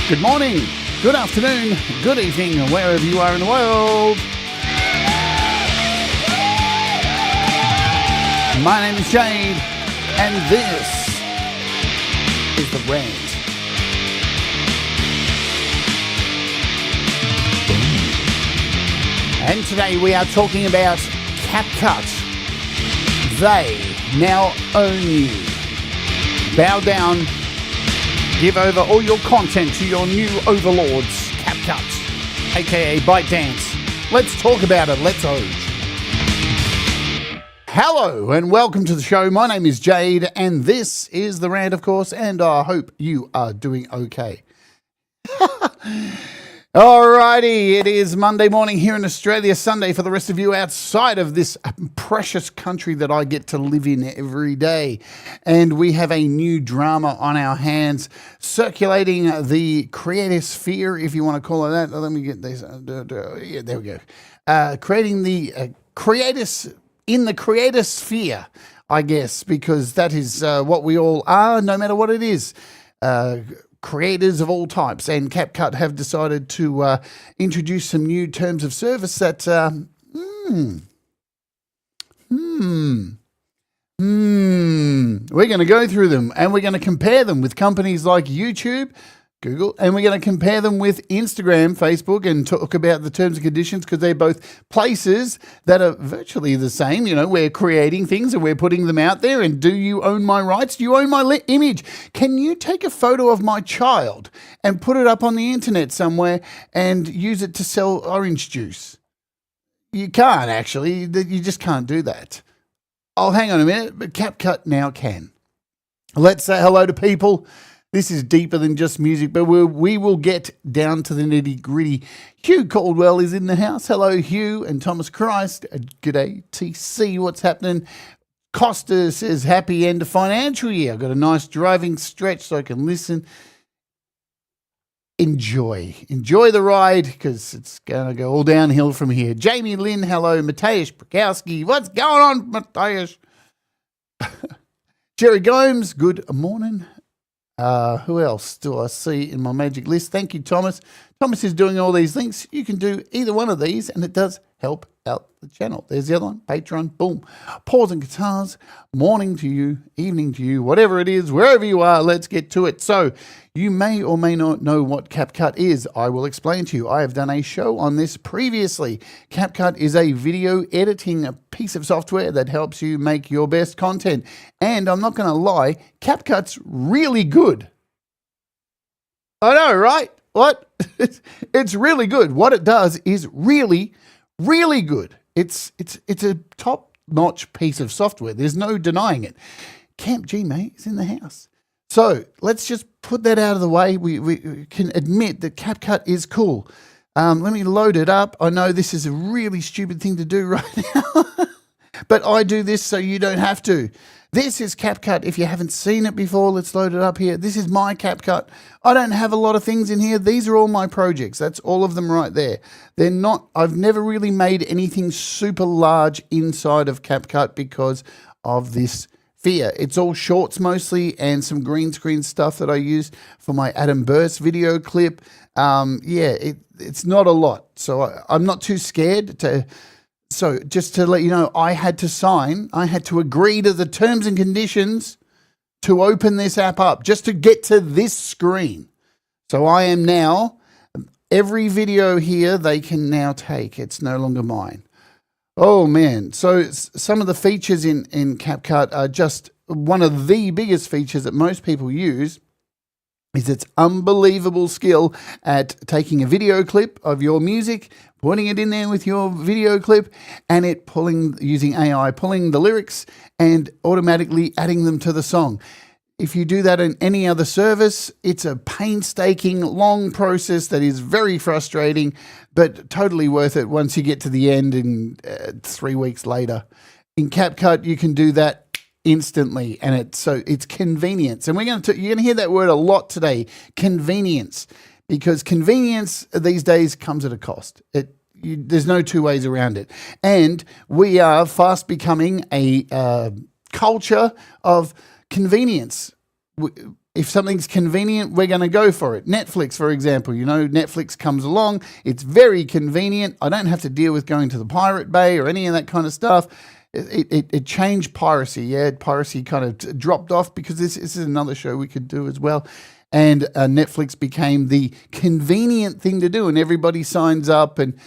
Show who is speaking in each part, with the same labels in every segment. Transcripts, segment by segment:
Speaker 1: Good morning, good afternoon, good evening, wherever you are in the world. My name is Jade, and this is the Rant. And today we are talking about CapCut. They now own you. Bow down. Give over all your content to your new overlords, CapCut, aka ByteDance. Let's talk about it. Let's oge. Hello and welcome to the show. My name is Jade and this is the Rant, of course, and I hope you are doing okay. Alrighty, it is Monday morning here in Australia, Sunday for the rest of you outside of this precious country that I get to live in every day. And we have a new drama on our hands circulating the creator sphere, if you want to call it that. Let me get this. Yeah, there we go. Creating the creators in the creator sphere, I guess, because that is what we all are, no matter what it is. Creators of all types, and CapCut have decided to introduce some new terms of service that we're going to go through them, and we're going to compare them with companies like YouTube, Google, and we're going to compare them with Instagram, Facebook, and talk about the terms and conditions, because they're both places that are virtually the same. You know, we're creating things and we're putting them out there. And do you own my rights? Do you own my image? Can you take a photo of my child and put it up on the internet somewhere and use it to sell orange juice? You can't, actually. You just can't do that. Oh, hang on a minute, but CapCut now can. Let's say hello to people. This is deeper than just music, but we will get down to the nitty-gritty. Hugh Caldwell is in the house. Hello, Hugh and Thomas Christ. G'day, TC. What's happening? Costa says, happy end of financial year. I've got a nice driving stretch so I can listen. Enjoy the ride, because it's going to go all downhill from here. Jamie Lynn, hello. Mateusz Prakowski. What's going on, Mateusz? Jerry Gomes, good morning. Who else do I see in my magic list? Thank you, Thomas. Thomas is doing all these links. You can do either one of these, and it does help out the channel. There's the other one, Patreon, boom. Pause and guitars, morning to you, evening to you, whatever it is, wherever you are, let's get to it. So you may or may not know what CapCut is. I will explain to you. I have done a show on this previously. CapCut is a video editing piece of software that helps you make your best content. And I'm not going to lie, CapCut's really good. I know, right? What? It's really good. What it does is really good. It's a top-notch piece of software. There's no denying it. Camp G, mate, is in the house. So let's just put that out of the way. We can admit that CapCut is cool. Let me load it up. I know this is a really stupid thing to do right now, but I do this so you don't have to. This is CapCut. If you haven't seen it before, let's load it up here. This is my CapCut. I don't have a lot of things in here. These are all my projects. That's all of them right there. They're not, I've never really made anything super large inside of CapCut because of this fear. It's all shorts mostly and some green screen stuff that I use for my Adam Burst video clip. It's not a lot. So I'm not too scared to... So just to let you know, I had to agree to the terms and conditions to open this app up just to get to this screen. So I am now, every video here they can now take. It's no longer mine. Oh man. So some of the features in CapCut are just one of the biggest features that most people use is its unbelievable skill at taking a video clip of your music, putting it in there with your video clip, and it using AI, pulling the lyrics and automatically adding them to the song. If you do that in any other service, it's a painstaking, long process that is very frustrating, but totally worth it once you get to the end and 3 weeks later. In CapCut, you can do that instantly, and it's convenience. And you're going to hear that word a lot today, convenience, because convenience these days comes at a cost. There's no two ways around it. And we are fast becoming a culture of convenience. if something's convenient, we're going to go for it. Netflix, for example, Netflix comes along. It's very convenient. I don't have to deal with going to the Pirate Bay or any of that kind of stuff. It changed piracy. Yeah, piracy kind of dropped off because this is another show we could do as well. And Netflix became the convenient thing to do, and everybody signs up and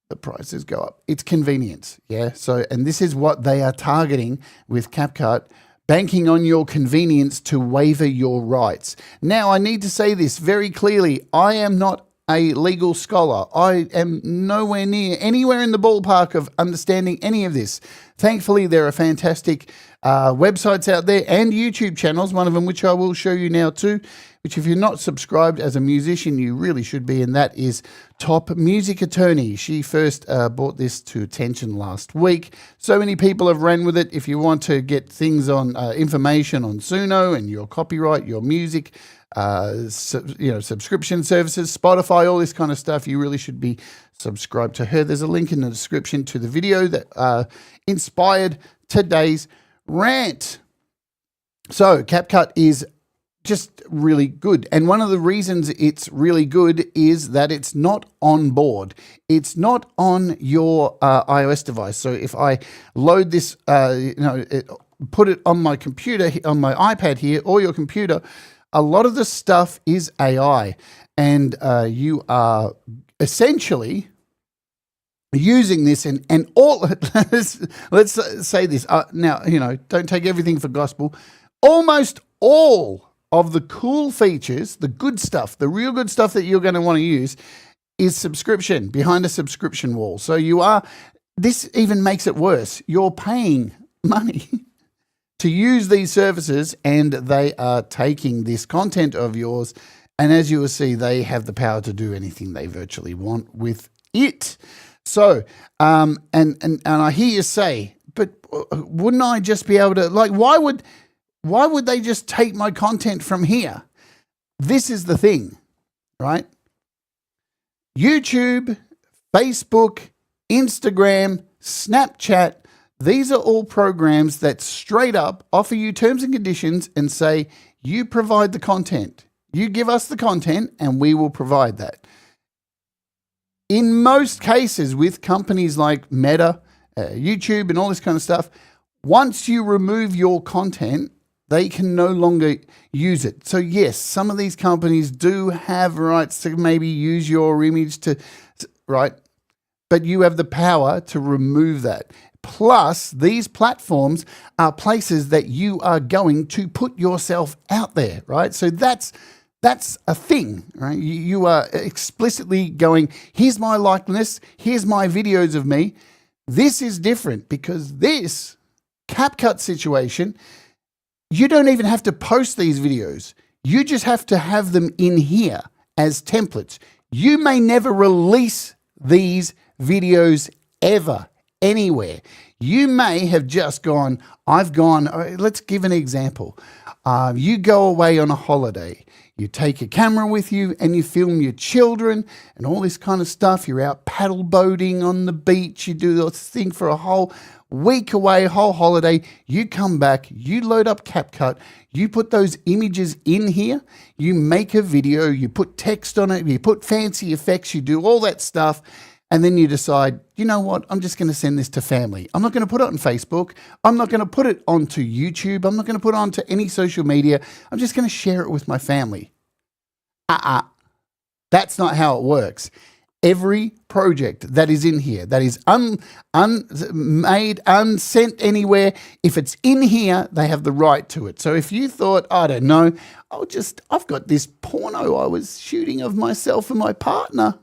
Speaker 1: the prices go up. It's convenience. Yeah. So, and this is what they are targeting with CapCut, banking on your convenience to waiver your rights. Now, I need to say this very clearly. I am not a legal scholar. I am nowhere near anywhere in the ballpark of understanding any of this. Thankfully, there are fantastic websites out there and YouTube channels, one of them which I will show you now too, which if you're not subscribed as a musician, you really should be, and that is Top Music Attorney. She first brought this to attention last week. So many people have ran with it. If you want to get things on information on Suno and your copyright, your music, subscription services, Spotify, all this kind of stuff, you really should be subscribed to her. There's a link in the description to the video that inspired today's rant. So CapCut is just really good. And one of the reasons it's really good is that it's not on board. It's not on your iOS device. So if I load this, put it on my computer, on my iPad here, or your computer, a lot of the stuff is AI. And you are essentially using this and all, let's say this. Now, don't take everything for gospel. Almost all of the cool features, the good stuff, the real good stuff that you're going to want to use is subscription, behind a subscription wall. So this even makes it worse. You're paying money to use these services, and they are taking this content of yours. And as you will see, they have the power to do anything they virtually want with it. So, and I hear you say, but wouldn't I just be able to, why would they just take my content from here? This is the thing, right? YouTube, Facebook, Instagram, Snapchat, these are all programs that straight up offer you terms and conditions and say, you provide the content. You give us the content and we will provide that. In most cases with companies like Meta, YouTube and all this kind of stuff, once you remove your content, they can no longer use it. So yes, some of these companies do have rights to maybe use your image right? But you have the power to remove that. Plus, these platforms are places that you are going to put yourself out there, right? So that's a thing, right? You are explicitly going, here's my likeness, here's my videos of me. This is different because this CapCut situation, you don't even have to post these videos. You just have to have them in here as templates. You may never release these videos ever, anywhere. You may have just gone, let's give an example. You go away on a holiday. You take your camera with you and you film your children and all this kind of stuff. You're out paddle boating on the beach. You do this thing for a whole week away, whole holiday. You come back, you load up CapCut, you put those images in here, you make a video, you put text on it, you put fancy effects, you do all that stuff. And then you decide, you know what, I'm just going to send this to family. I'm not going to put it on Facebook. I'm not going to put it onto YouTube. I'm not going to put it onto any social media. I'm just going to share it with my family. That's not how it works. Every project that is in here, that is made, unsent anywhere, if it's in here, they have the right to it. So if you thought, I don't know, I've got this porno I was shooting of myself and my partner,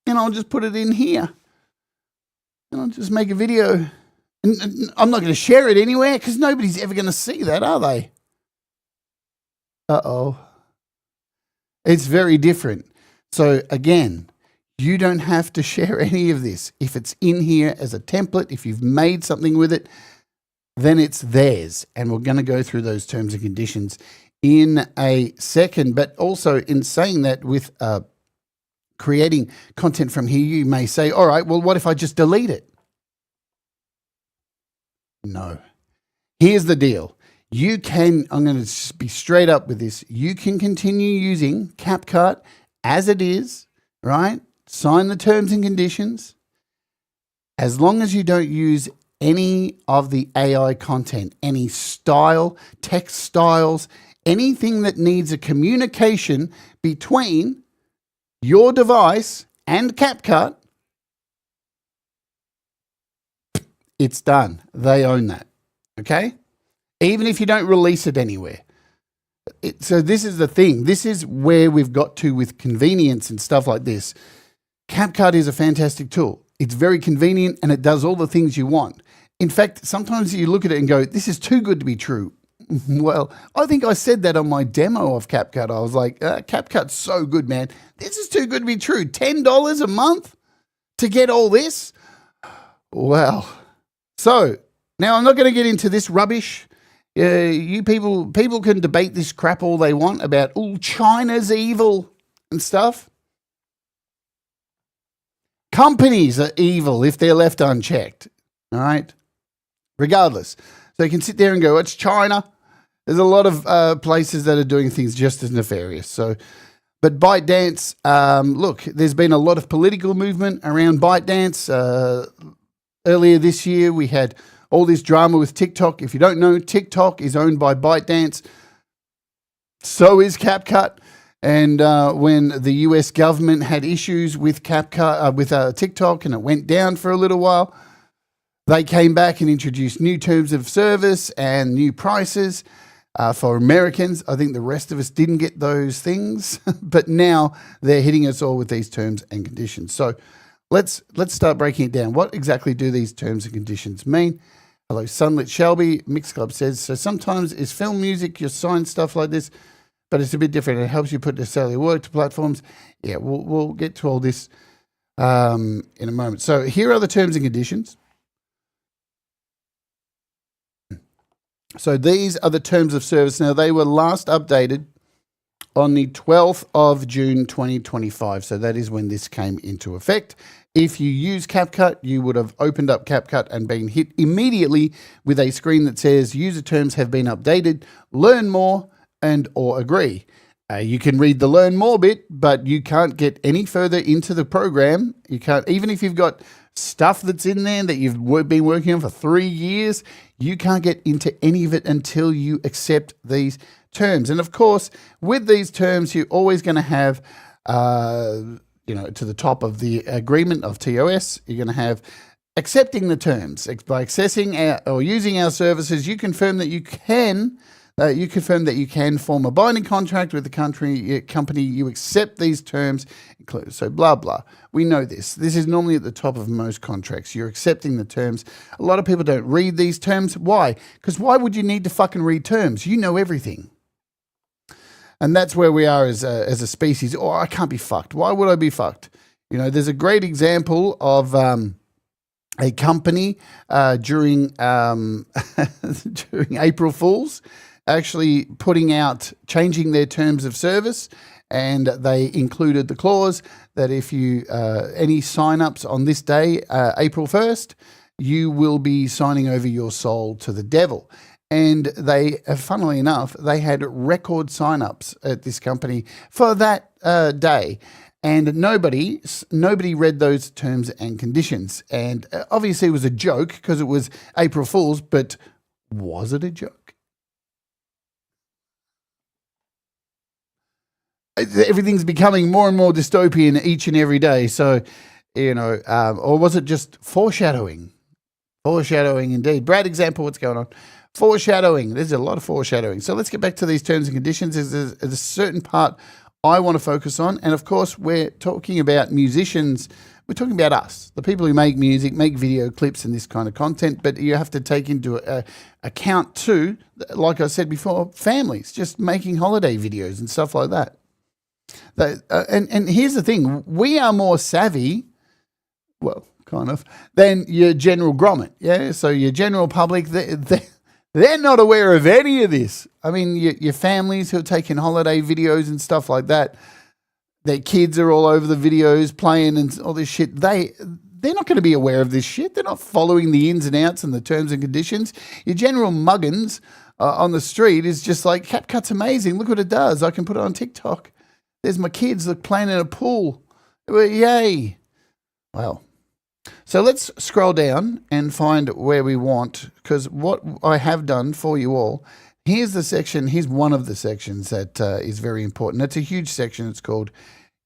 Speaker 1: and I'll just put it in here. And I'll just make a video. And I'm not going to share it anywhere because nobody's ever going to see that, are they? Uh-oh. It's very different. So again, you don't have to share any of this. If it's in here as a template, if you've made something with it, then it's theirs. And we're going to go through those terms and conditions in a second. But also in saying that with creating content from here, you may say, all right, well, what if I just delete it? No. Here's the deal. You can, I'm going to be straight up with this. You can continue using CapCut as it is, right? Sign the terms and conditions as long as you don't use any of the AI content, any style, text styles, anything that needs a communication between your device and CapCut. It's done. They own that. Okay? Even if you don't release it anywhere. So this is the thing. This is where we've got to with convenience and stuff like this. CapCut is a fantastic tool. It's very convenient and it does all the things you want. In fact, sometimes you look at it and go, this is too good to be true. Well, I think I said that on my demo of CapCut. I was like, CapCut's so good, man. This is too good to be true. $10 a month to get all this? Well, so now I'm not going to get into this rubbish. You people can debate this crap all they want about, oh, China's evil and stuff. Companies are evil if they're left unchecked, all right? Regardless. So you can sit there and go, it's China. There's a lot of places that are doing things just as nefarious. So, but ByteDance, look, there's been a lot of political movement around ByteDance. Earlier this year, we had all this drama with TikTok. If you don't know, TikTok is owned by ByteDance. So is CapCut. And when the US government had issues with CapCut, with TikTok, and it went down for a little while, they came back and introduced new terms of service and new prices for Americans. I think the rest of us didn't get those things, but now they're hitting us all with these terms and conditions. So let's start breaking it down. What exactly do these terms and conditions mean? Hello, Sunlit Shelby. Mix Club says, so sometimes is film music, you sign stuff like this, but it's a bit different. It helps you put necessarily work to platforms. Yeah, we'll get to all this in a moment. So here are the terms and conditions. So these are the terms of service. Now, they were last updated on the 12th of June 2025. So that is when this came into effect. If you use CapCut, you would have opened up CapCut and been hit immediately with a screen that says user terms have been updated, learn more, and or agree. You can read the learn more bit, but you can't get any further into the program. You can't, even if you've got stuff that's in there that you've been working on for 3 years, you can't get into any of it until you accept these terms. And of course, with these terms, you're always going to have, to the top of the agreement of TOS, you're going to have accepting the terms. By accessing or using our services, you confirm that you can form a binding contract with the company. You accept these terms, so blah, blah. We know this. This is normally at the top of most contracts. You're accepting the terms. A lot of people don't read these terms. Why? Because why would you need to fucking read terms? You know everything. And that's where we are as a species. Oh, I can't be fucked. Why would I be fucked? There's a great example of a company during April Fools, actually changing their terms of service, and they included the clause that if you any sign-ups on this day, April 1st, you will be signing over your soul to the devil. And they, funnily enough, they had record sign-ups at this company for that day. And nobody read those terms and conditions. And obviously it was a joke because it was April Fool's, but was it a joke? Everything's becoming more and more dystopian each and every day. So, or was it just foreshadowing? Foreshadowing indeed. Brad, example, what's going on? Foreshadowing. There's a lot of foreshadowing. So let's get back to these terms and conditions. There's a certain part I want to focus on. And of course, we're talking about musicians. We're talking about us, the people who make music, make video clips and this kind of content. But you have to take into account too, like I said before, families, just making holiday videos and stuff like that. And here's the thing. We are more savvy, well, kind of, than your general grommet. Yeah. So your general public, they're not aware of any of this. I mean, your families who are taking holiday videos and stuff like that, their kids are all over the videos playing and all this shit. They're not going to be aware of this shit. They're not following the ins and outs and the terms and conditions. Your general muggins on the street is just like, CapCut's amazing. Look what it does. I can put it on TikTok. There's my kids playing in a pool. Yay. Wow. So let's scroll down and find where we want, because what I have done for you all, here's the section. Here's one of the sections that is very important. It's a huge section. It's called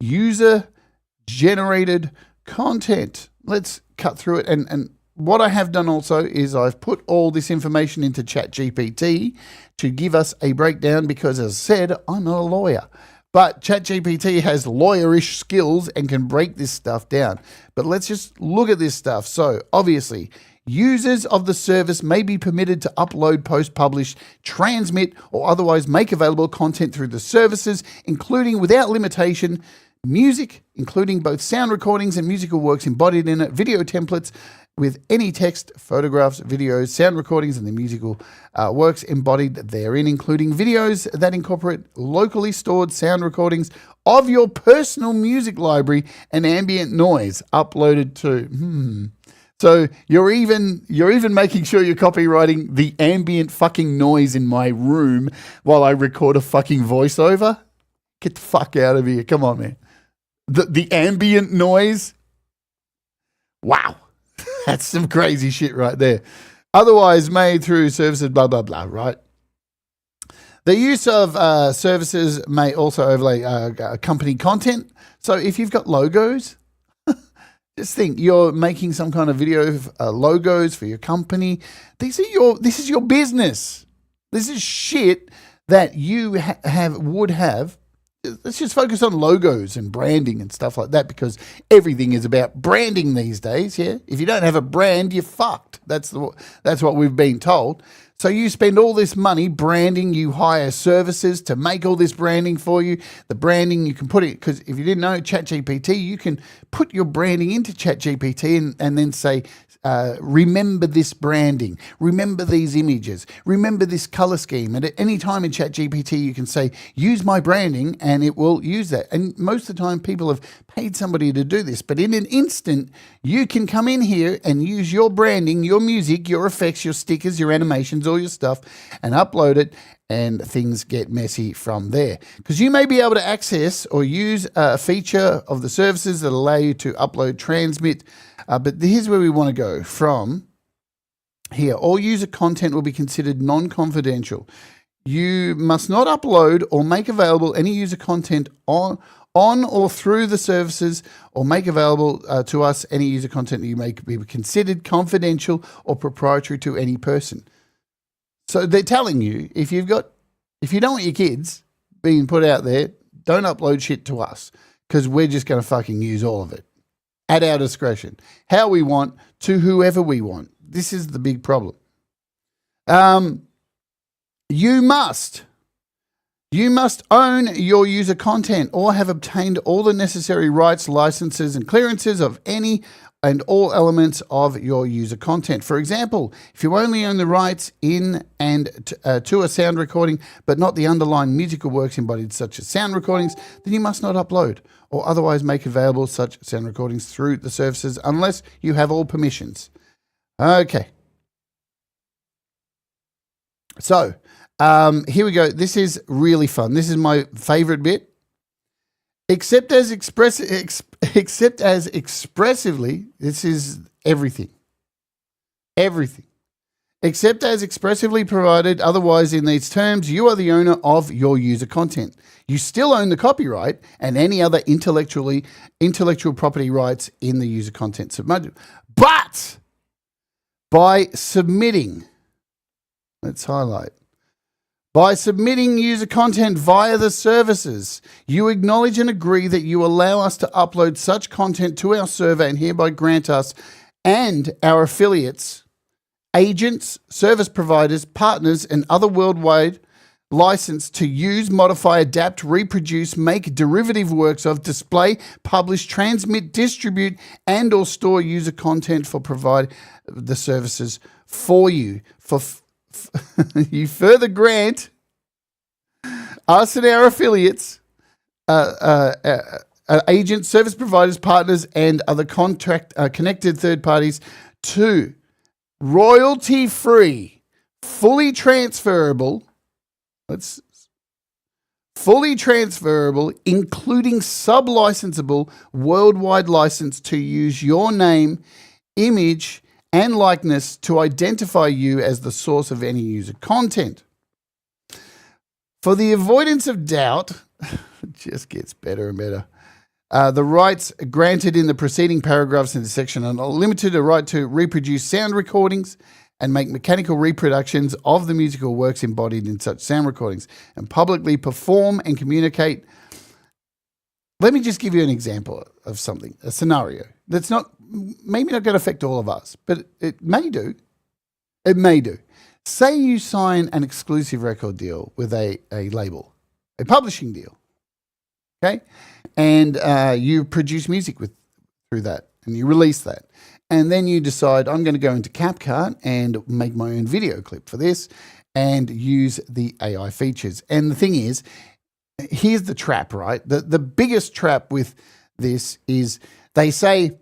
Speaker 1: user-generated content. Let's cut through it. And what I have done also is I've put all this information into ChatGPT to give us a breakdown because, as I said, I'm not a lawyer. But ChatGPT has lawyerish skills and can break this stuff down. But let's just look at this stuff. So, obviously, users of the service may be permitted to upload, post, publish, transmit, or otherwise make available content through the services, including without limitation, music, including both sound recordings and musical works embodied in it, video templates with any text, photographs, videos, sound recordings, and the musical works embodied therein, including videos that incorporate locally stored sound recordings of your personal music library and ambient noise uploaded to. So you're even making sure you're copywriting the ambient fucking noise in my room while I record a fucking voiceover? Get the fuck out of here. Come on, man. The ambient noise? Wow. That's some crazy shit right there. Otherwise made through services, blah, blah, blah, right? The use of services may also overlay company content. So if you've got logos, just think you're making some kind of video of logos for your company. This is your business. This is shit that you would have. Let's just focus on logos and branding and stuff like that, because everything is about branding these days. Yeah, if you don't have a brand, you're fucked. That's what we've been told. So you spend all this money branding. You hire services to make all this branding for you. The branding you can put it, because if you didn't know ChatGPT, you can put your branding into ChatGPT and then say, remember this branding, remember these images, remember this color scheme. And at any time in ChatGPT, you can say, use my branding, and it will use that. And most of the time, people have paid somebody to do this. But in an instant, you can come in here and use your branding, your music, your effects, your stickers, your animations, all your stuff, and upload it. And things get messy from there, because you may be able to access or use a feature of the services that allow you to upload, transmit. But here's where we want to go from here. All user content will be considered non-confidential. You must not upload or make available any user content on or through the services, or make available to us any user content that you may be considered confidential or proprietary to any person. So they're telling you, if you don't want your kids being put out there, don't upload shit to us, because we're just going to fucking use all of it at our discretion, how we want, to whoever we want. This is the big problem. You must own your user content or have obtained all the necessary rights, licenses, and clearances of any and all elements of your user content. For example, if you only own the rights in and to a sound recording, but not the underlying musical works embodied, such as sound recordings, then you must not upload or otherwise make available such sound recordings through the services unless you have all permissions. Okay. So here we go. This is really fun. This is my favorite bit. Except as expressively, this is everything. Everything. Except as expressively provided, otherwise in these terms, you are the owner of your user content. You still own the copyright and any other intellectual property rights in the user content. But by submitting, let's highlight, by submitting user content via the services, you acknowledge and agree that you allow us to upload such content to our server and hereby grant us and our affiliates, agents, service providers, partners, and other worldwide license to use, modify, adapt, reproduce, make derivative works of, display, publish, transmit, distribute, and or store user content for provide the services for you. You further grant us and our affiliates, agents, service providers, partners, and other connected third parties to royalty-free fully transferable, including sub-licensable worldwide license to use your name, image, and likeness to identify you as the source of any user content. For the avoidance of doubt, it just gets better and better. The rights granted in the preceding paragraphs in this section are limited to a right to reproduce sound recordings and make mechanical reproductions of the musical works embodied in such sound recordings and publicly perform and communicate. Let me just give you an example of something, a scenario that's maybe not going to affect all of us, but it may do. It may do. Say you sign an exclusive record deal with a label, a publishing deal, okay? And you produce music through that, and you release that. And then you decide, I'm going to go into CapCut and make my own video clip for this and use the AI features. And the thing is, here's the trap, right? The biggest trap with this is they say,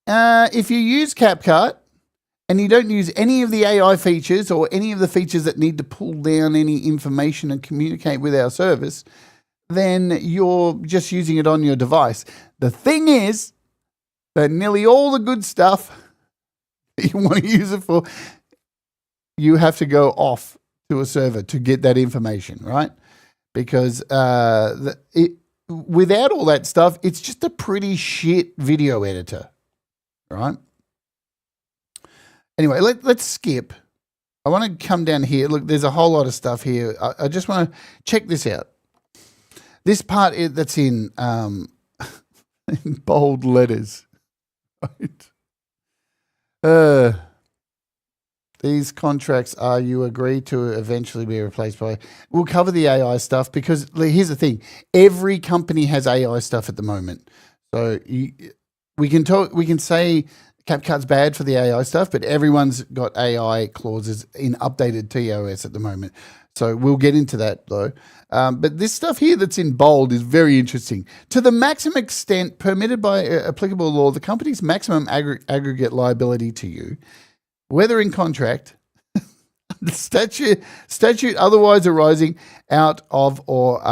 Speaker 1: if you use CapCut and you don't use any of the AI features or any of the features that need to pull down any information and communicate with our service, then you're just using it on your device. The thing is that nearly all the good stuff that you want to use it for, you have to go off to a server to get that information, right? Because without all that stuff, it's just a pretty shit video editor, right? Anyway, let's skip. I want to come down here. Look, there's a whole lot of stuff here. I just want to check this out. This part that's in bold letters. Right. These contracts you agree to eventually be replaced by. We'll cover the AI stuff because here's the thing: every company has AI stuff at the moment. So we can say CapCut's bad for the AI stuff, but everyone's got AI clauses in updated TOS at the moment. So we'll get into that though. But this stuff here that's in bold is very interesting. To the maximum extent permitted by applicable law, the company's maximum aggregate liability to you, whether in contract, statute otherwise arising out of or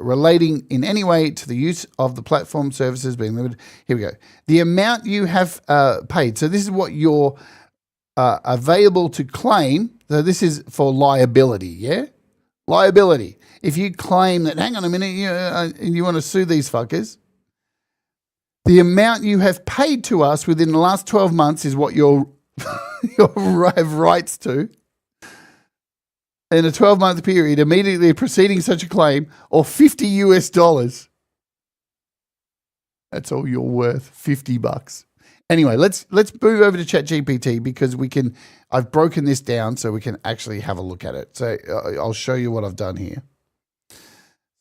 Speaker 1: relating in any way to the use of the platform services being limited. Here we go. The amount you have paid. So this is what you're available to claim. So this is for liability, yeah? Liability. If you claim that, hang on a minute, you want to sue these fuckers, the amount you have paid to us within the last 12 months is what you have rights to in a 12-month period immediately preceding such a claim, or $50. That's all you're worth, $50. Anyway, let's move over to ChatGPT because I've broken this down so we can actually have a look at it. So I'll show you what I've done here.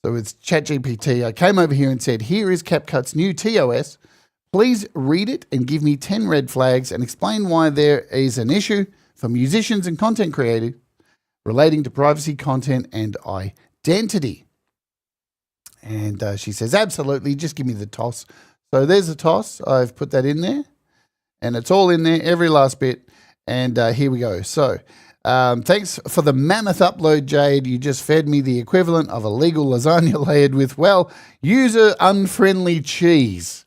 Speaker 1: So it's ChatGPT. I came over here and said, here is CapCut's new TOS. Please read it and give me 10 red flags and explain why there is an issue for musicians and content creators relating to privacy, content, and identity. And she says, absolutely, just give me the TOS. So there's the TOS. I've put that in there. And it's all in there, every last bit. And here we go. So thanks for the mammoth upload, Jade. You just fed me the equivalent of a legal lasagna layered with, well, user-unfriendly cheese.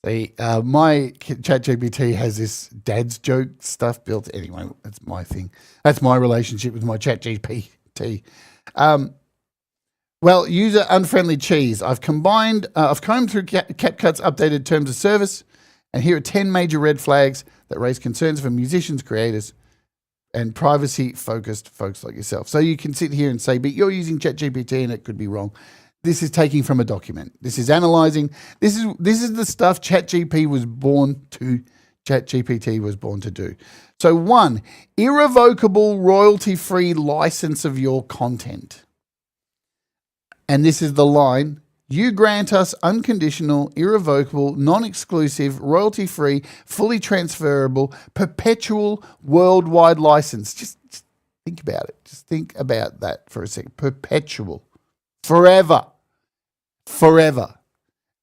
Speaker 1: See, my ChatGPT has this dad's joke stuff built. Anyway, that's my thing. That's my relationship with my ChatGPT. Well, user-unfriendly cheese. I've combed through CapCut's updated terms of service, and here are 10 major red flags that raise concerns for musicians, creators, and privacy-focused folks like yourself. So you can sit here and say, but you're using ChatGPT and it could be wrong. This is taking from a document. This is analyzing. This is the stuff ChatGPT was born to do. So 1, irrevocable royalty-free license of your content. And this is the line, you grant us unconditional, irrevocable, non-exclusive, royalty-free, fully transferable, perpetual, worldwide license. Just think about it. Just think about that for a second. Perpetual. Forever.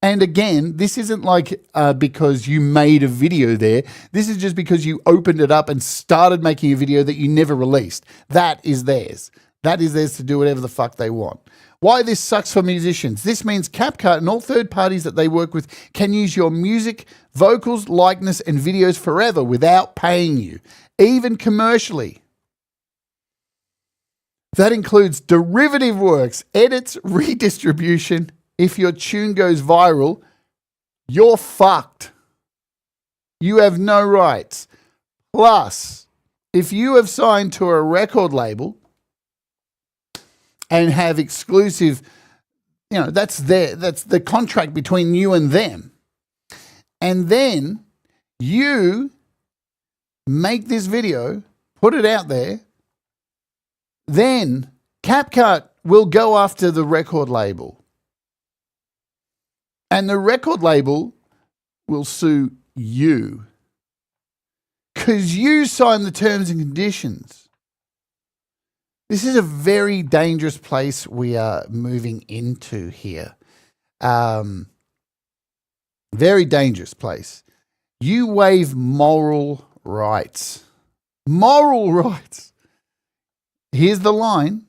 Speaker 1: And again, this isn't like because you made a video there. This is just because you opened it up and started making a video that you never released. That is theirs. That is theirs to do whatever the fuck they want. Why this sucks for musicians. This means CapCut and all third parties that they work with can use your music, vocals, likeness, and videos forever without paying you, even commercially. That includes derivative works, edits, redistribution. If your tune goes viral, you're fucked. You have no rights. Plus, if you have signed to a record label and have exclusive, that's the contract between you and them. And then you make this video, put it out there, then CapCut will go after the record label. And the record label will sue you because you signed the terms and conditions. This is a very dangerous place we are moving into here. Very dangerous place. You waive moral rights. Moral rights. Here's the line.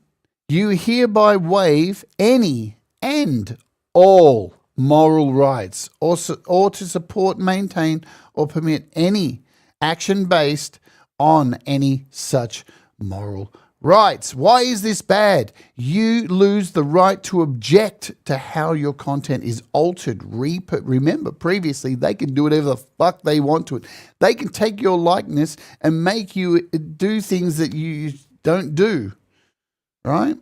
Speaker 1: You hereby waive any and all moral rights or to support, maintain, or permit any action based on any such moral rights. Why is this bad? You lose the right to object to how your content is altered. Remember, previously, they can do whatever the fuck they want to it. They can take your likeness and make you do things that you don't do, right?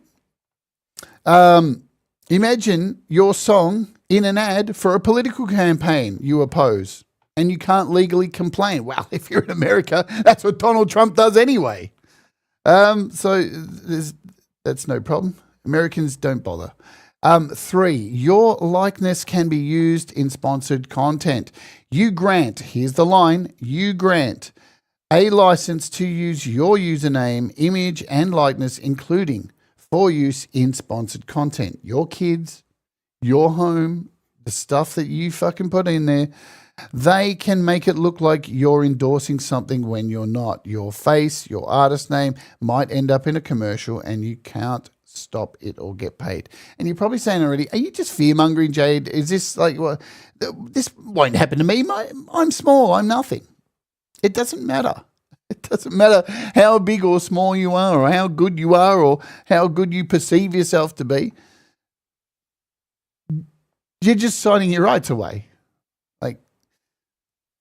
Speaker 1: Imagine your song in an ad for a political campaign you oppose, and you can't legally complain. Well, if you're in America, that's what Donald Trump does anyway. So that's no problem. Americans don't bother. 3, your likeness can be used in sponsored content. You grant, here's the line, you grant a license to use your username, image, and likeness, including for use in sponsored content. Your kids, your home, the stuff that you fucking put in there, they can make it look like you're endorsing something when you're not. Your face, your artist name might end up in a commercial and you can't stop it or get paid. And you're probably saying already, are you just fear-mongering, Jade? Is this like, well, this won't happen to me. I'm small. I'm nothing. It doesn't matter. It doesn't matter how big or small you are or how good you are or how good you perceive yourself to be. You're just signing your rights away.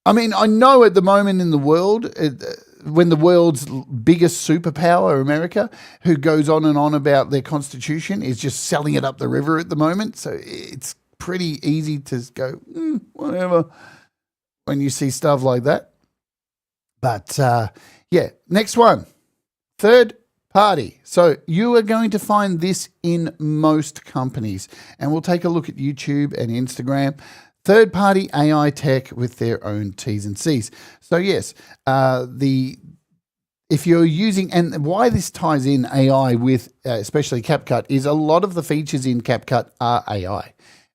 Speaker 1: I mean, I know at the moment in the world, when the world's biggest superpower, America, who goes on and on about their constitution, is just selling it up the river at the moment. So it's pretty easy to go, whatever, when you see stuff like that. But yeah, next one, third party. So you are going to find this in most companies. And we'll take a look at YouTube and Instagram. Third-party AI tech with their own T's and C's. So yes, if you're using, and why this ties in AI with especially CapCut is a lot of the features in CapCut are AI.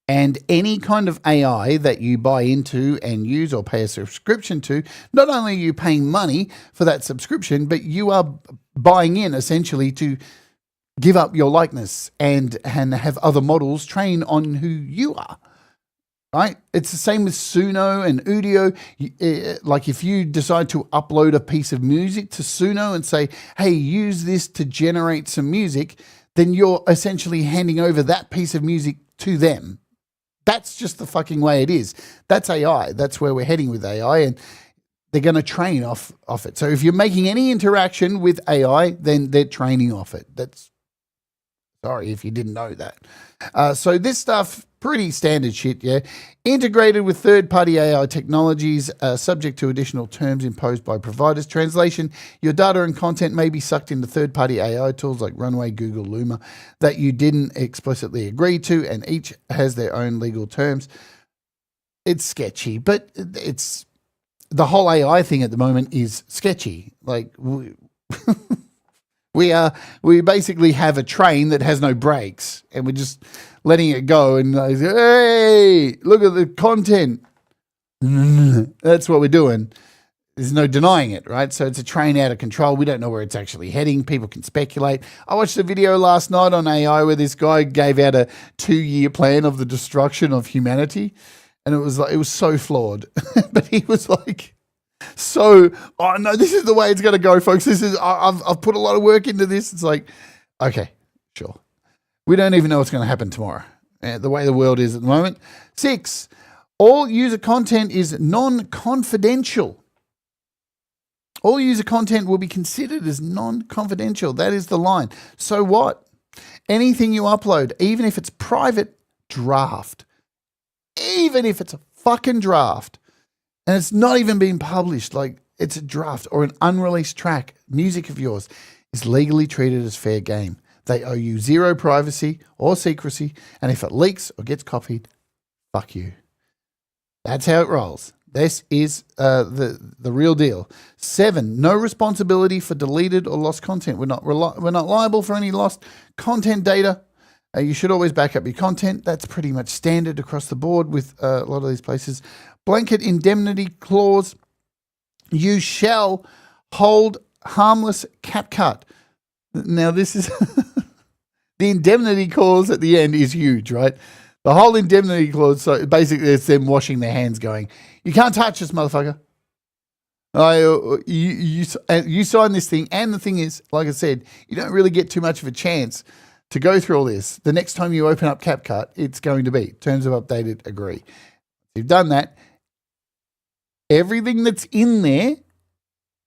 Speaker 1: And any kind of AI that you buy into and use or pay a subscription to, not only are you paying money for that subscription, but you are buying in essentially to give up your likeness and have other models train on who you are. Right? It's the same with Suno and Udio. Like if you decide to upload a piece of music to Suno and say, hey, use this to generate some music, then you're essentially handing over that piece of music to them. That's just the fucking way it is. That's AI. That's where we're heading with AI, and they're going to train off it. So if you're making any interaction with AI, then they're training off it. Sorry if you didn't know that. So this stuff, pretty standard shit, yeah. Integrated with third-party AI technologies, subject to additional terms imposed by providers. Translation, your data and content may be sucked into third-party AI tools like Runway, Google, Luma, that you didn't explicitly agree to, and each has their own legal terms. It's sketchy, but it's the whole AI thing at the moment is sketchy. Like we basically have a train that has no brakes, and we're just letting it go and hey, look at the content. That's what we're doing. There's no denying it, right? So it's a train out of control. We don't know where it's actually heading. People can speculate. I watched a video last night on AI where this guy gave out a 2-year plan of the destruction of humanity. And it was so flawed. But he was like, oh no, this is the way it's going to go, folks. I've put a lot of work into this. It's like, okay, sure. We don't even know what's going to happen tomorrow. The way the world is at the moment. 6, all user content is non-confidential. All user content will be considered as non-confidential. That is the line. So what? Anything you upload, even if it's private, draft. Even if it's a fucking draft. And it's not even being published, like it's a draft or an unreleased track, music of yours, is legally treated as fair game. They owe you zero privacy or secrecy. And if it leaks or gets copied, fuck you. That's how it rolls. This is the real deal. 7, no responsibility for deleted or lost content. We're not liable for any lost content data. You should always back up your content. That's pretty much standard across the board with a lot of these places. Blanket indemnity clause. You shall hold harmless CapCut. Now this is the indemnity clause at the end is huge, right? The whole indemnity clause, so basically it's them washing their hands going, you can't touch this, motherfucker. You sign this thing, and the thing is, like I said, you don't really get too much of a chance to go through all this. The next time you open up CapCut, it's going to be terms of updated, agree. If you've done that, everything that's in there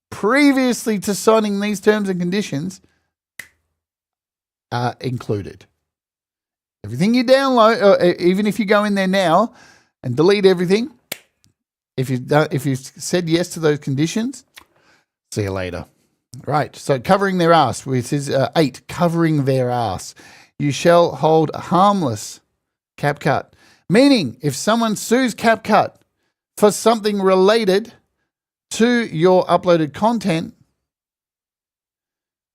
Speaker 1: previously to signing these terms and conditions are included. Everything you download, even if you go in there now and delete everything, if you've said yes to those conditions, see you later. Right, so covering their ass, which is 8, covering their ass. You shall hold harmless CapCut, meaning if someone sues CapCut for something related to your uploaded content,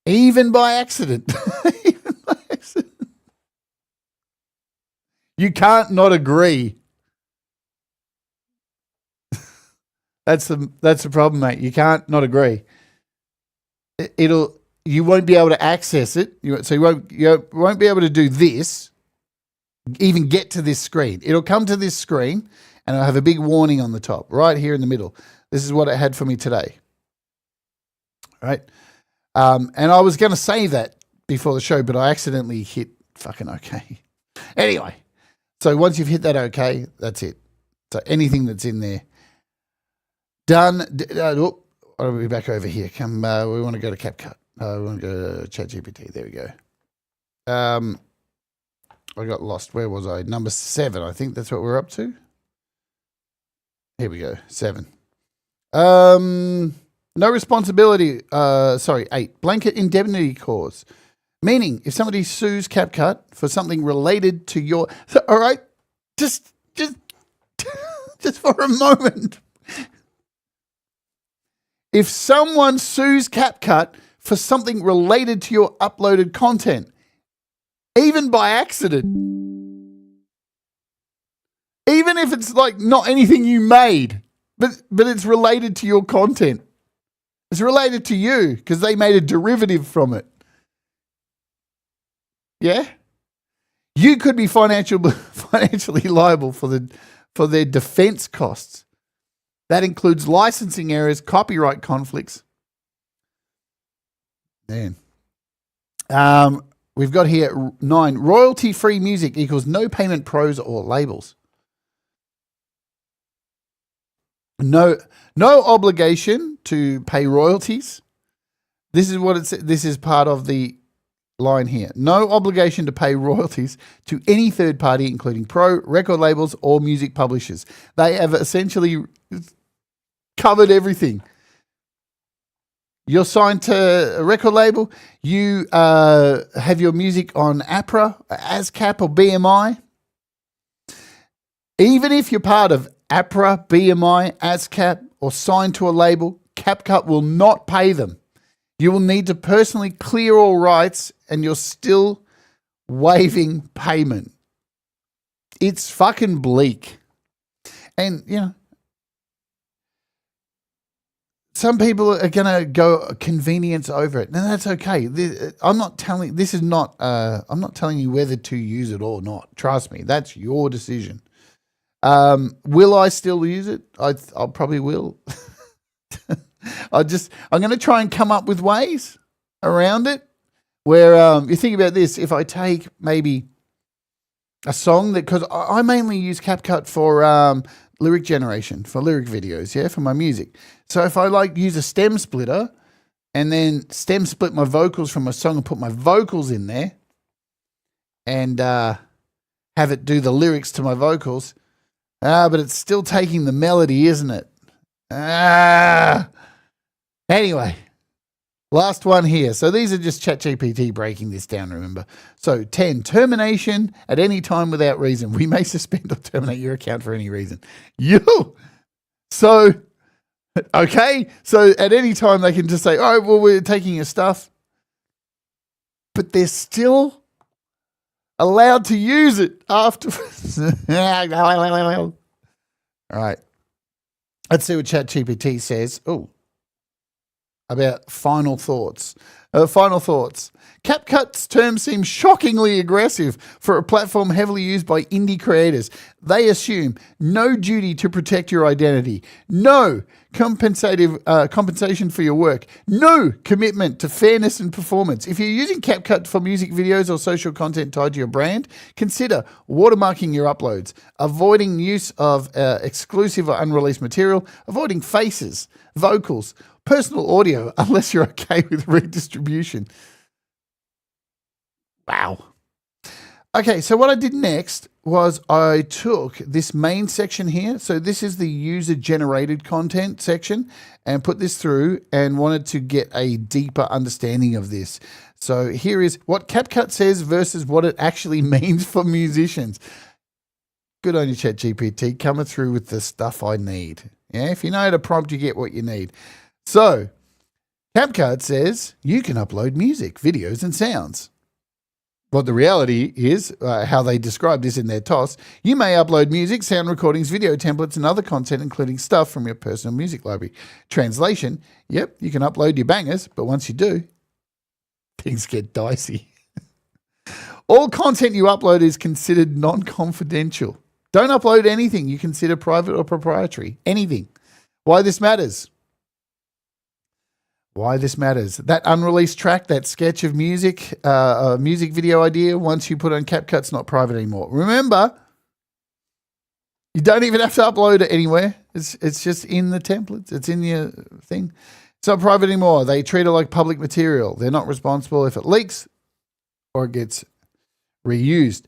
Speaker 1: even by accident, you can't not agree. That's the problem, mate. You can't not agree. You won't be able to access it. So you won't be able to do this, even get to this screen. It'll come to this screen and it'll have a big warning on the top, right here in the middle. This is what it had for me today. Right? And I was going to say that before the show, but I accidentally hit fucking okay. Anyway, so once you've hit that okay, that's it. So anything that's in there, done. I'll be back over here. We want to go to CapCut. We want to go to ChatGPT. There we go. I got lost. Where was I? Number 7. I think that's what we're up to. Here we go. 7. No responsibility. 8. Blanket indemnity clause. Meaning, if somebody sues CapCut for something related to your... all right, just for a moment. If someone sues CapCut for something related to your uploaded content, even by accident, even if it's like not anything you made, but it's related to your content, it's related to you because they made a derivative from it. Yeah, you could be financially liable for their defense costs. That includes licensing errors, copyright conflicts. Man. We've got here 9. Royalty-free music equals no payment pros or labels. No obligation to pay royalties. This is what this is part of the line here. No obligation to pay royalties to any third party, including pro, record labels, or music publishers. They have essentially covered everything. You're signed to a record label. You have your music on APRA, ASCAP, or BMI. Even if you're part of APRA, BMI, ASCAP, or signed to a label, CapCut will not pay them. You will need to personally clear all rights, and you're still waiving payment. It's fucking bleak. And, you know, some people are going to go convenience over it. Now, that's okay. I'm not telling you whether to use it or not. Trust me, that's your decision. Will I still use it? I probably will. I'm going to try and come up with ways around it where you think about this. If I take maybe a song because I mainly use CapCut for lyric generation, for lyric videos, for my music. So if I use a stem splitter and then stem split my vocals from a song and put my vocals in there and have it do the lyrics to my vocals, but it's still taking the melody, isn't it? Anyway, last one here. So these are just ChatGPT breaking this down, remember. So 10, termination at any time without reason. We may suspend or terminate your account for any reason. So, okay. So at any time they can just say, oh, well, we're taking your stuff. But they're still allowed to use it afterwards. All right. Let's see what ChatGPT says. Oh. About final thoughts. CapCut's term seems shockingly aggressive for a platform heavily used by indie creators. They assume no duty to protect your identity, no compensation for your work, no commitment to fairness and performance. If you're using CapCut for music videos or social content tied to your brand, consider watermarking your uploads, avoiding use of exclusive or unreleased material, avoiding faces, vocals, personal audio, unless you're okay with redistribution. Wow. Okay, so what I did next was I took this main section here. So this is the user-generated content section and put this through and wanted to get a deeper understanding of this. So here is what CapCut says versus what it actually means for musicians. Good on you, ChatGPT, coming through with the stuff I need. Yeah, if you know how to prompt, you get what you need. So, CapCut says you can upload music, videos, and sounds. What the reality is, how they describe this in their TOS, you may upload music, sound recordings, video templates, and other content, including stuff from your personal music library. Translation, yep, you can upload your bangers, but once you do, things get dicey. All content you upload is considered non-confidential. Don't upload anything you consider private or proprietary. Anything. Why this matters? That unreleased track, that sketch of music, a music video idea, once you put on CapCut, it's not private anymore. Remember, you don't even have to upload it anywhere. It's just in the templates. It's in your thing. It's not private anymore. They treat it like public material. They're not responsible if it leaks or it gets reused.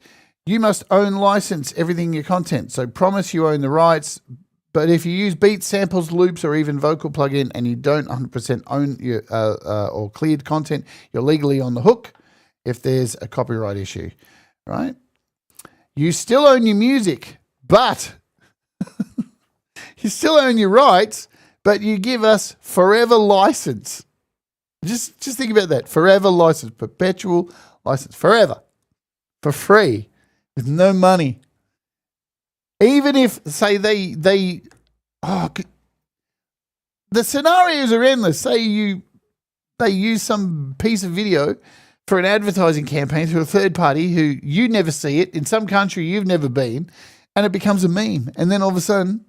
Speaker 1: You must own license everything in your content. So promise you own the rights. But if you use beats, samples, loops, or even vocal plugin and you don't 100% own your or cleared content, you're legally on the hook if there's a copyright issue, right? You still own your music, but you still own your rights, but you give us forever license. Just think about that. Forever license, perpetual license, forever, for free, with no money. Even if, say, the scenarios are endless. Say they use some piece of video for an advertising campaign through a third party who you never see it in some country you've never been, and it becomes a meme. And then all of a sudden,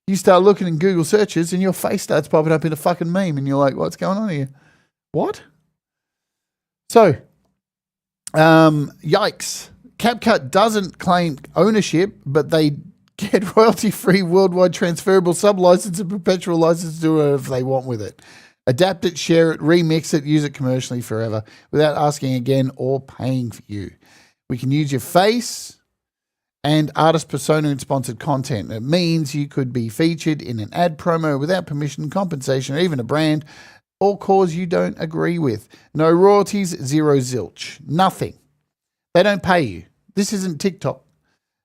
Speaker 1: you start looking in Google searches and your face starts popping up in a fucking meme, and you're like, what's going on here? What? So, yikes. CapCut doesn't claim ownership, but they get royalty-free worldwide transferable sub-license and perpetual license to do whatever they want with it. Adapt it, share it, remix it, use it commercially forever without asking again or paying for you. We can use your face and artist persona in sponsored content. It means you could be featured in an ad promo without permission, compensation, or even a brand or cause you don't agree with. No royalties, zero zilch. Nothing. They don't pay you. This isn't TikTok.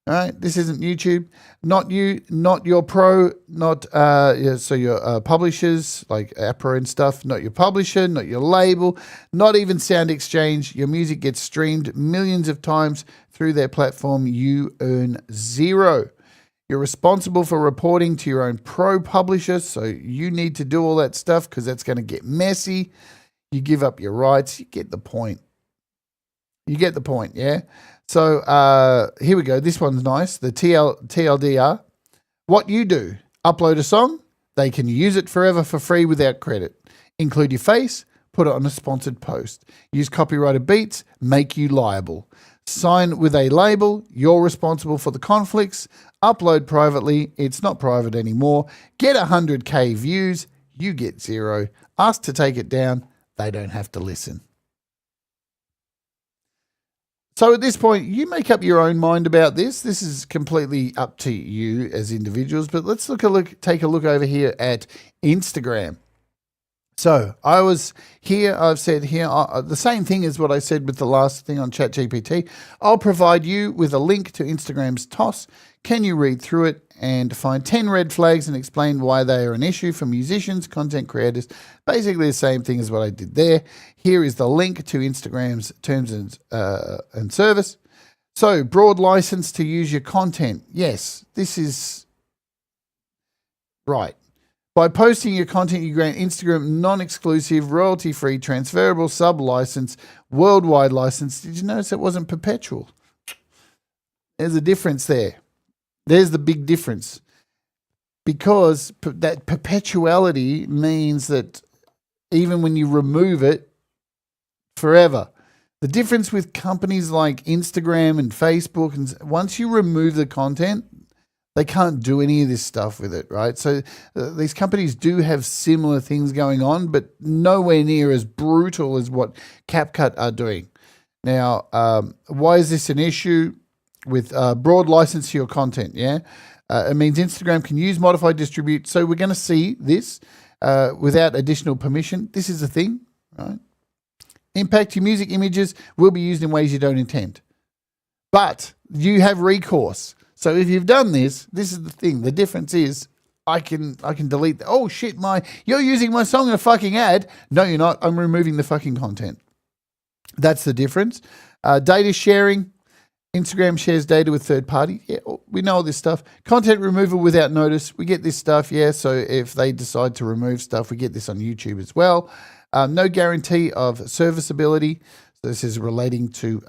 Speaker 1: All right, this isn't YouTube. Not you, not your pro, not so your publishers like APRA and stuff, not your publisher, not your label, not even Sound Exchange. Your music gets streamed millions of times through their platform. You earn zero. You're responsible for reporting to your own pro publisher, so you need to do all that stuff because that's going to get messy. You give up your rights. You get the point. You get the point, yeah? So here we go. This one's nice. The TLDR. What you do, upload a song, they can use it forever for free without credit. Include your face, put it on a sponsored post. Use copyrighted beats, make you liable. Sign with a label, you're responsible for the conflicts. Upload privately, it's not private anymore. Get 100K views, you get zero. Ask to take it down, they don't have to listen. So at this point, you make up your own mind about this. This is completely up to you as individuals. But let's take a look over here at Instagram. So I was here, I've said here, the same thing as what I said with the last thing on ChatGPT. I'll provide you with a link to Instagram's TOS. Can you read through it and find 10 red flags and explain why they are an issue for musicians, content creators? Basically the same thing as what I did there. Here is the link to Instagram's terms and service. So broad license to use your content. Yes, this is right. By posting your content, you grant Instagram non-exclusive, royalty-free, transferable sub-license, worldwide license. Did you notice it wasn't perpetual? There's a difference there. There's the big difference. Because that perpetuality means that even when you remove it, forever. The difference with companies like Instagram and Facebook, and once you remove the content, they can't do any of this stuff with it, right? So these companies do have similar things going on, but nowhere near as brutal as what CapCut are doing. Now, why is this an issue with broad license to your content? Yeah, it means Instagram can use, modify, distribute. So we're going to see this without additional permission. This is the thing, right? Impact your music images will be used in ways you don't intend. But you have recourse. So if you've done this, this is the thing. The difference is I can delete that. Oh shit, you're using my song in a fucking ad. No, you're not. I'm removing the fucking content. That's the difference. Data sharing. Instagram shares data with third party. Yeah, we know all this stuff. Content removal without notice. We get this stuff, yeah. So if they decide to remove stuff, we get this on YouTube as well. No guarantee of serviceability. So this is relating to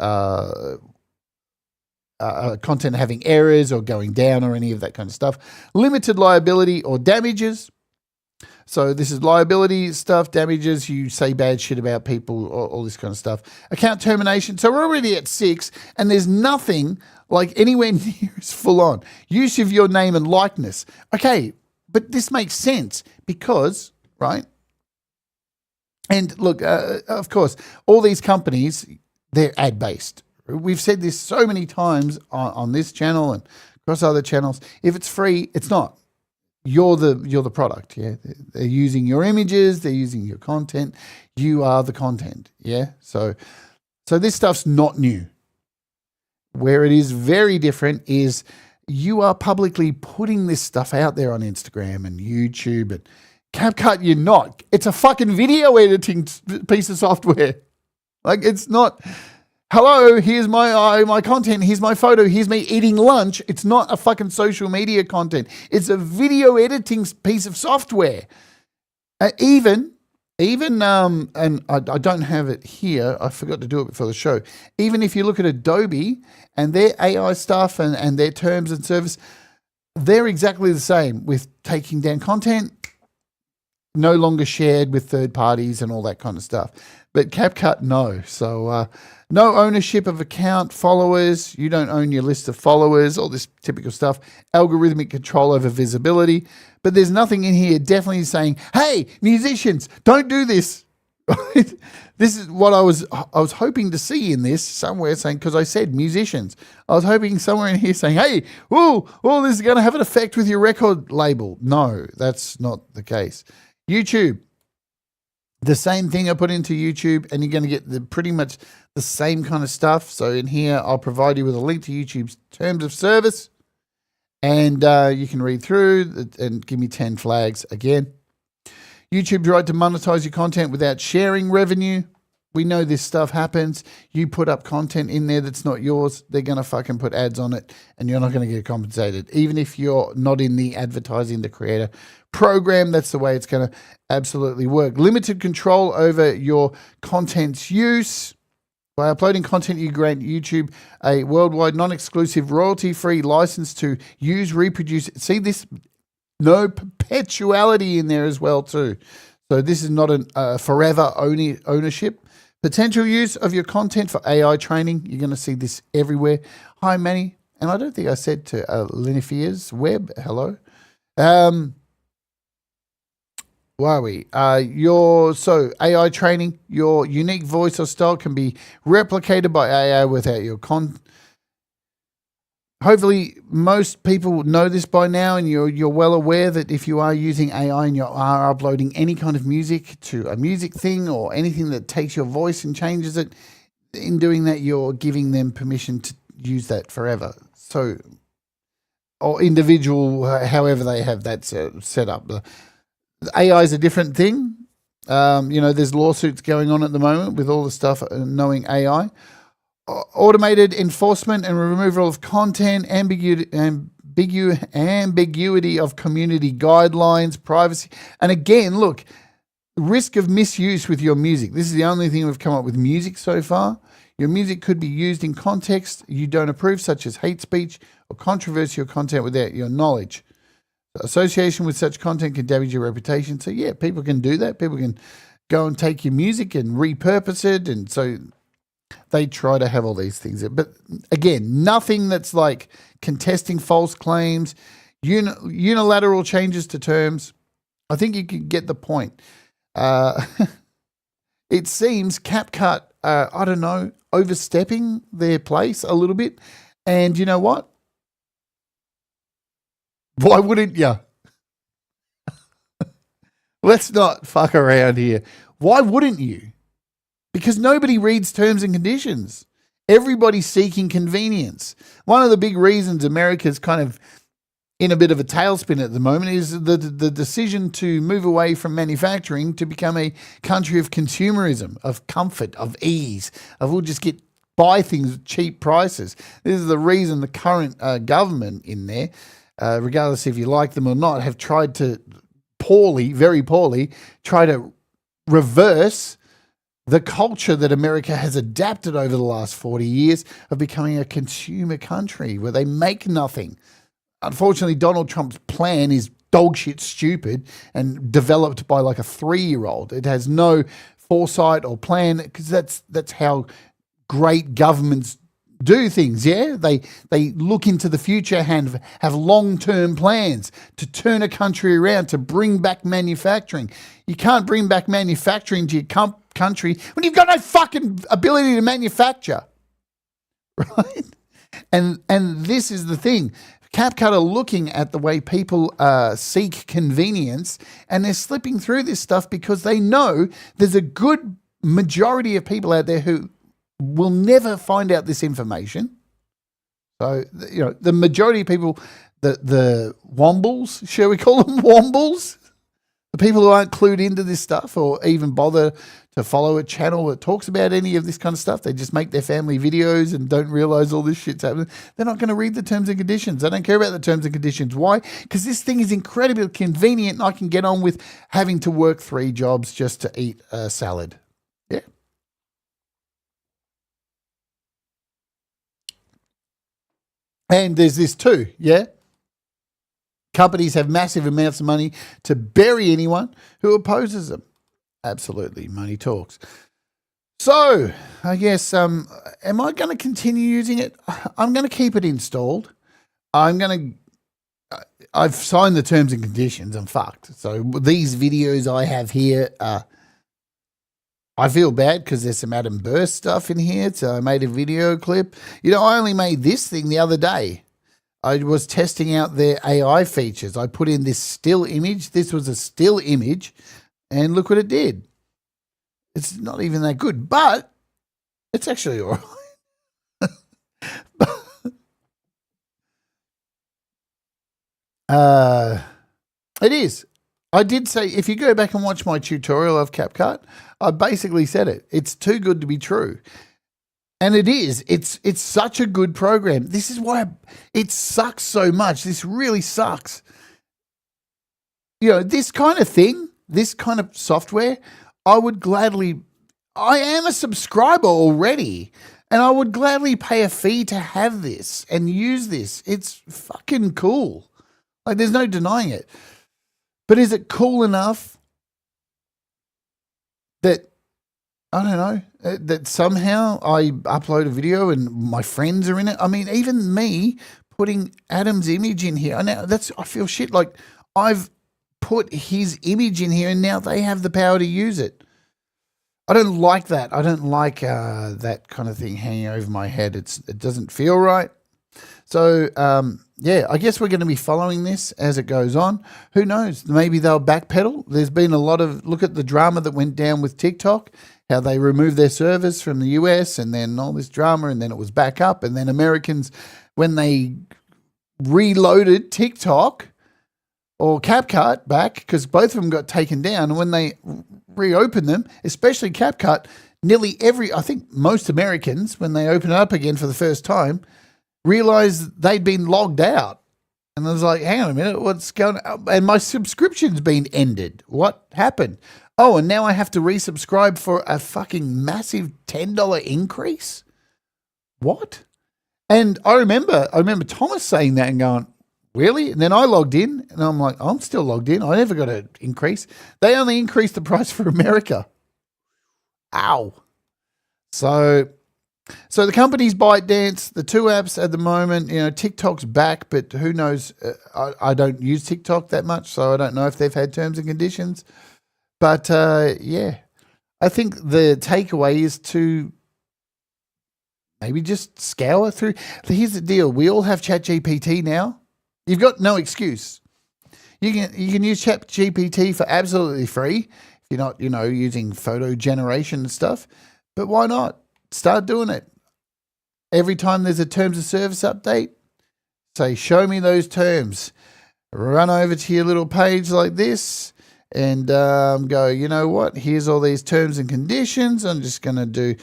Speaker 1: content having errors or going down or any of that kind of stuff. Limited liability or damages. So this is liability stuff, damages, you say bad shit about people, all this kind of stuff. Account termination. So we're already at 6 and there's nothing like anywhere near as full on. Use of your name and likeness. Okay, but this makes sense because, right? And look, of course, all these companies, they're ad-based. We've said this so many times on this channel and across other channels. If it's free, it's not. You're the product, yeah. They're using your images, they're using your content. You are the content, yeah. So this stuff's not new. Where it is very different is you are publicly putting this stuff out there on Instagram and YouTube and CapCut. You're not. It's a fucking video editing piece of software. Like it's not. Hello, here's my content, here's my photo, here's me eating lunch. It's not a fucking social media content. It's a video editing piece of software. Even, and I don't have it here. I forgot to do it before the show. Even if you look at Adobe and their AI stuff and their terms and service, they're exactly the same with taking down content, no longer shared with third parties and all that kind of stuff. But CapCut, no. So no ownership of account, followers. You don't own your list of followers, all this typical stuff. Algorithmic control over visibility. But there's nothing in here definitely saying, hey, musicians, don't do this. This is what I was hoping to see in this somewhere saying, because I said musicians. I was hoping somewhere in here saying, hey, this is going to have an effect with your record label. No, that's not the case. YouTube. the same thing I put into YouTube, and you're going to get pretty much the same kind of stuff. So in here, I'll provide you with a link to YouTube's terms of service, and you can read through and give me 10 flags again. YouTube's right to monetize your content without sharing revenue. We know this stuff happens. You put up content in there that's not yours, they're going to fucking put ads on it, and you're not going to get compensated. Even if you're not in the advertising the creator program, that's the way it's going to absolutely work. Limited control over your content's use. By uploading content, you grant YouTube a worldwide non-exclusive royalty-free license to use, reproduce. See this? No perpetuality in there as well too. So this is not a forever ownership. Potential use of your content for AI training. You're going to see this everywhere. Hi, Manny. And I don't think I said to Linifier's Web, hello. Where are we? So AI training, your unique voice or style can be replicated by AI without your Hopefully, most people know this by now, and you're well aware that if you are using AI and you are uploading any kind of music to a music thing or anything that takes your voice and changes it, in doing that, you're giving them permission to use that forever. So, or individual, however they have that set up. The AI is a different thing. There's lawsuits going on at the moment with all the stuff knowing AI. Automated enforcement and removal of content, ambiguity of community guidelines, privacy. And again, look, risk of misuse with your music. This is the only thing we've come up with music so far. Your music could be used in context you don't approve, such as hate speech or controversial content without your knowledge. Association with such content can damage your reputation. So yeah, people can do that. People can go and take your music and repurpose it. And so they try to have all these things. But again, nothing that's like contesting false claims, unilateral changes to terms. I think you can get the point. It seems CapCut, I don't know, overstepping their place a little bit. And you know what? Why wouldn't you? Let's not fuck around here. Why wouldn't you? Because nobody reads terms and conditions. Everybody's seeking convenience. One of the big reasons America's kind of in a bit of a tailspin at the moment is the decision to move away from manufacturing to become a country of consumerism, of comfort, of ease, of we'll just buy things at cheap prices. This is the reason the current government in there, regardless if you like them or not, have tried to very poorly, try to reverse the culture that America has adapted over the last 40 years of becoming a consumer country where they make nothing. Unfortunately, Donald Trump's plan is dog shit stupid and developed by like a 3-year-old. It has no foresight or plan because that's how great governments do things, yeah? They look into the future and have long-term plans to turn a country around, to bring back manufacturing. You can't bring back manufacturing to your country when you've got no fucking ability to manufacture, right? And this is the thing. CapCut are looking at the way people seek convenience, and they're slipping through this stuff because they know there's a good majority of people out there who will never find out this information. So, the majority of people, the wombles, shall we call them wombles? The people who aren't clued into this stuff or even bother to follow a channel that talks about any of this kind of stuff. They just make their family videos and don't realize all this shit's happening. They're not going to read the terms and conditions. They don't care about the terms and conditions. Why? Because this thing is incredibly convenient and I can get on with having to work 3 jobs just to eat a salad. Yeah. And there's this too, yeah? Companies have massive amounts of money to bury anyone who opposes them. Absolutely, money talks. So, I guess, am I going to continue using it? I'm going to keep it installed. I've signed the terms and conditions. I'm fucked. So, these videos I have here, I feel bad because there's some Adam Burst stuff in here. So, I made a video clip. I only made this thing the other day. I was testing out their AI features. I put in this still image. This was a still image. And look what it did. It's not even that good, but it's actually all right. It is. I did say, if you go back and watch my tutorial of CapCut, I basically said it. It's too good to be true. And it is. It's such a good program. This is why it sucks so much. This really sucks. You know, this kind of thing, this kind of software, I am a subscriber already, and I would gladly pay a fee to have this and use this. It's fucking cool. Like, there's no denying it. But is it cool enough that, I don't know, that somehow I upload a video and my friends are in it? I mean, even me putting Adam's image in here, I feel shit. Like, I've put his image in here and now they have the power to use it. I don't like that. I don't like that kind of thing hanging over my head. It doesn't feel right. So, I guess we're going to be following this as it goes on. Who knows? Maybe they'll backpedal. There's been a lot of, look at the drama that went down with TikTok, how they removed their servers from the US and then all this drama and then it was back up. And then Americans, when they reloaded TikTok or CapCut back, because both of them got taken down, and when they reopened them, especially CapCut, I think most Americans, when they open it up again for the first time, realized they'd been logged out. And I was like, hang on a minute, what's going on? And my subscription's been ended. What happened? Oh, and now I have to resubscribe for a fucking massive $10 increase? What? And I remember Thomas saying that and going, really? And then I logged in and I'm like, I'm still logged in. I never got an increase. They only increased the price for America. Ow. So the companies ByteDance, the two apps at the moment, you know, TikTok's back, but who knows? I don't use TikTok that much, so I don't know if they've had terms and conditions. But I think the takeaway is to maybe just scour through. Here's the deal. We all have ChatGPT now. You've got no excuse. You can use ChatGPT for absolutely free if you're not, using photo generation and stuff. But why not? Start doing it. Every time there's a terms of service update, say, show me those terms. Run over to your little page like this and go, you know what? Here's all these terms and conditions. I'm just going to do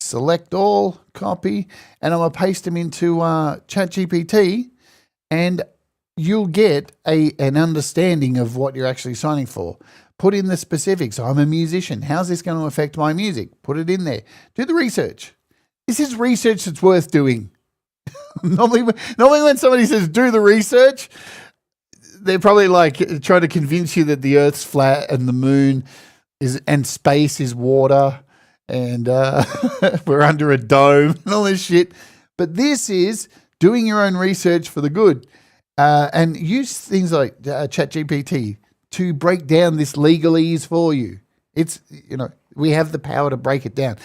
Speaker 1: select all, copy, and I'm going to paste them into ChatGPT, and you'll get an understanding of what you're actually signing for. Put in the specifics. I'm a musician. How's this going to affect my music? Put it in there. Do the research. This is research that's worth doing. normally when somebody says do the research, they're probably like trying to convince you that the Earth's flat and the moon and space is water and we're under a dome and all this shit. But this is doing your own research for the good. And use things like ChatGPT to break down this legalese for you. It's, we have the power to break it down.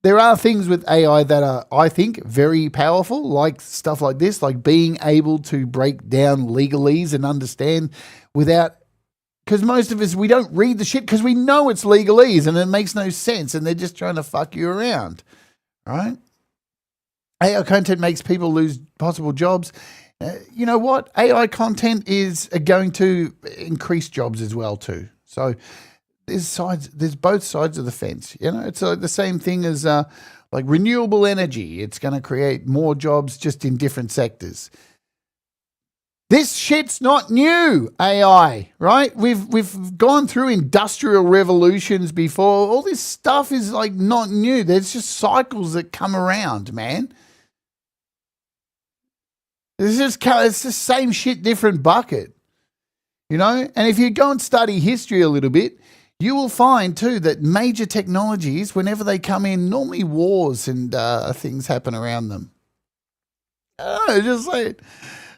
Speaker 1: There are things with AI that are, I think, very powerful, like stuff like this, like being able to break down legalese and understand because most of us, we don't read the shit because we know it's legalese and it makes no sense and they're just trying to fuck you around, right? AI content makes people lose possible jobs. You know what? AI content is going to increase jobs as well too. So there's both sides of the fence. It's the same thing as like renewable energy. It's going to create more jobs just in different sectors. This shit's not new, AI, right? We've gone through industrial revolutions before. All this stuff is like not new. There's just cycles that come around, man. It's the same shit, different bucket, And if you go and study history a little bit, you will find too that major technologies, whenever they come in, normally wars and things happen around them. Oh, just say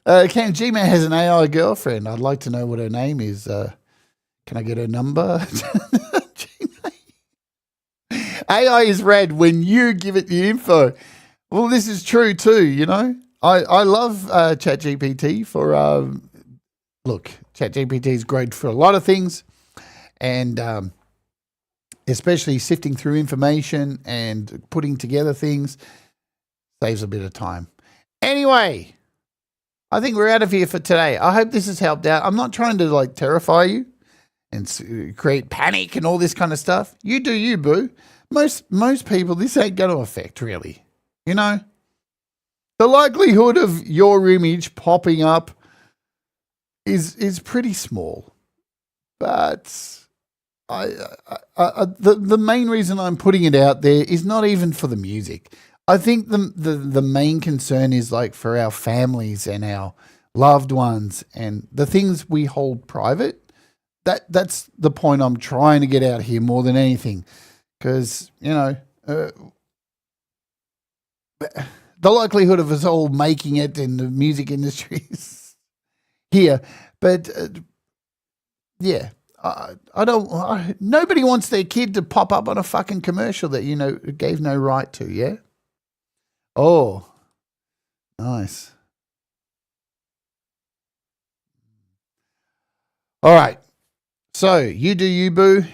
Speaker 1: it. G-Man has an AI girlfriend. I'd like to know what her name is. Can I get her number? AI is rad when you give it the info. Well, this is true too, I love ChatGPT for, look, ChatGPT is great for a lot of things. And especially sifting through information and putting together things, saves a bit of time. Anyway, I think we're out of here for today. I hope this has helped out. I'm not trying to like terrify you and create panic and all this kind of stuff. You do you, boo. Most people, this ain't going to affect really. You know, the likelihood of your image popping up is pretty small. But the main reason I'm putting it out there is not even for the music. I think the main concern is like for our families and our loved ones and the things we hold private. That's the point I'm trying to get out here more than anything. Because, you know, the likelihood of us all making it in the music industry is here. But, yeah, nobody wants their kid to pop up on a fucking commercial that, you know, gave no right to, yeah? Oh, nice. All right. So, you do you, boo.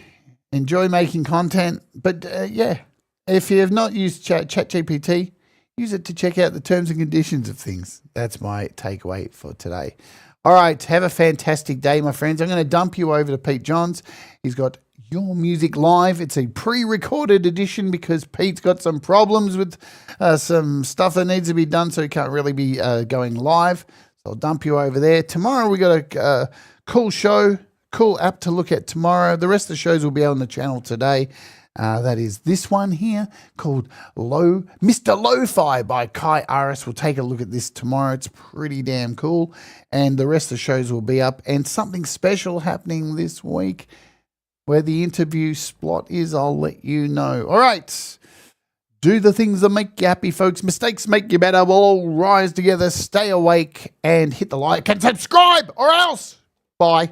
Speaker 1: Enjoy making content. But, yeah, if you have not used ChatGPT, use it to check out the terms and conditions of things. That's my takeaway for today. All right. Have a fantastic day, my friends. I'm going to dump you over to Pete Johns. He's got Your Music Live. It's a pre-recorded edition because Pete's got some problems with some stuff that needs to be done, so he can't really be going live. So I'll dump you over there. Tomorrow we got a cool show, cool app to look at tomorrow. The rest of the shows will be on the channel today. That is this one here called Mr. Lo-Fi by Kai Aris. We'll take a look at this tomorrow. It's pretty damn cool. And the rest of the shows will be up. And something special happening this week. Where the interview spot is, I'll let you know. All right. Do the things that make you happy, folks. Mistakes make you better. We'll all rise together, stay awake, and hit the like and subscribe, or else. Bye.